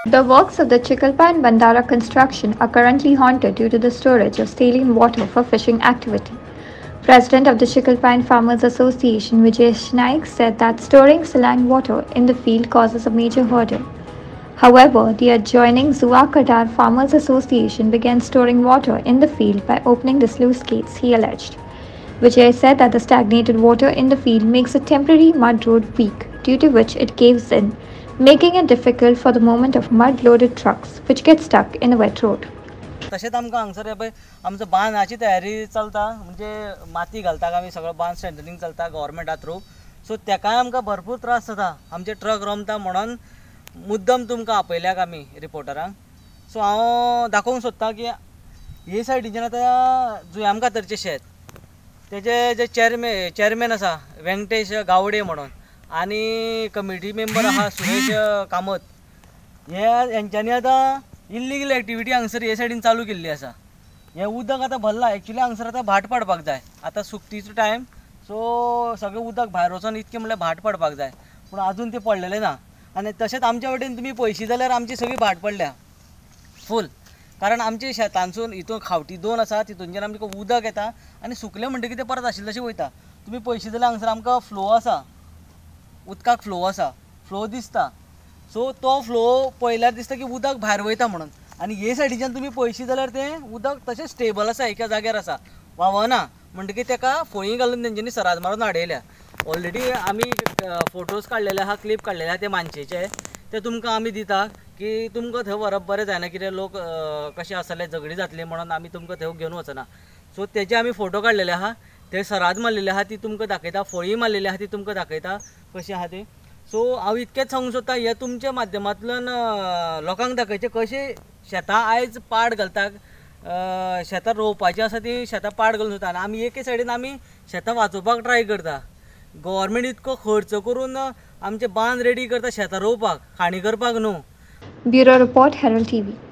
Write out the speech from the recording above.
The works of the Chickhalpaine Bandhara construction are currently haunted due to the storage of saline water for fishing activity. President of the Chickhalpaine Farmers Association, Vijesh Naik, said that storing saline water in the field causes a major hurdle. However, the adjoining Zuvya Katar Farmers Association began storing water in the field by opening the sluice gates, he alleged. Vijay said that the stagnated water in the field makes a temporary mud road weak, due to which it caves in, making it difficult for the movement of mud-loaded trucks, which get stuck in the wet road. तशेंच आमकां हांगसर पळय आमचो बांदाची तयारी चलता म्हणजे माती घालता आमी सगळो बांद स्ट्रेंथनिंग चलता गव्हर्मेंटा थ्रू सो तेकाय आमकां भरपूर त्रास जाता आमचे ट्रक रोमता म्हणून मुद्दम तुमकां आपयल्याक आमी रिपोर्टरांक सो हांव दाखोवंक सोदतां की हे सायडीच्यान आतां जुव्या कातरचें शेत तेजे जे चेअरमॅन आसा वेंकटेश गावडे म्हणून आनी कमिटी मेंबर आहा सुरेश कामत हेंच्यांनी आतां इल्लीगल एक्टिविटी हांगसर हे सायडीन चालू केल्ली आसा हें उदक आतां भरला एक्चुली हांगसर आतां भाट पडपाक जाय आतां सुकतीचो टायम सो सगळें उदक भायर वचून इतकें म्हणल्यार भाट पडपाक जाय पूण आजून तें पडलेलें ना आनी तशेंच आमच्या वटेन तुमी पळयशी जाल्यार आमची सगळी भाट पडल्या फूल कारण आमच्या शेतांसून हितून खावटी दोन आसा तितूनच्यान आमकां उदक येता आनी सुकलें म्हणटकीर तें परत आशिल्लें तशें वयता तुमी पळयशी जाल्यार हांगसर आमकां फ्लो आसा उदकाक फ्लो दिसता सो तो फ्लो पळयल्यार दिसता की उदक भायर वयता म्हणून आनी हे सायडीच्यान तुमी पळयशी जाल्यार तें उदक तशें स्टेबल आसा एका जाग्यार आसा व्हांवना म्हणटकीर तेका फळी घालून तेंच्यांनी सराद मारून हाडयल्या ऑलरेडी आमी फोटोज काडलेले आहा क्लिप काडलेले आहा ते मानशेचे ते तुमकां आमी दिता की तुमकां थंय व्हरप बरें जायना कितें लोक कशें आसले झगडी जातली म्हणून आमी तुमकां थंय घेवन वचना सो तेजे आमी फोटो काडलेले आहा ते सराद मारलेले आहा ती तुमकां दाखयता फळी मारलेली आहा ती तुमकां दाखयता कशी आहा ती सो हांव इतकेंच सांगूंक सोदतां हे तुमच्या माध्यमांतल्यान लोकांक दाखयचें कशें शेतां आयज पाड घालतात शेतां रोवपाची आसा ती शेतां पाड घालून सोदता आनी आमी एके सायडीन आमी शेतां वाचोवपाक ट्राय करता गव्हर्मेंट इतको खर्च करून आमचे बांद रेडी करता शेतां रोवपाक खाणी करपाक न्हू. Bureau report, Herald TV.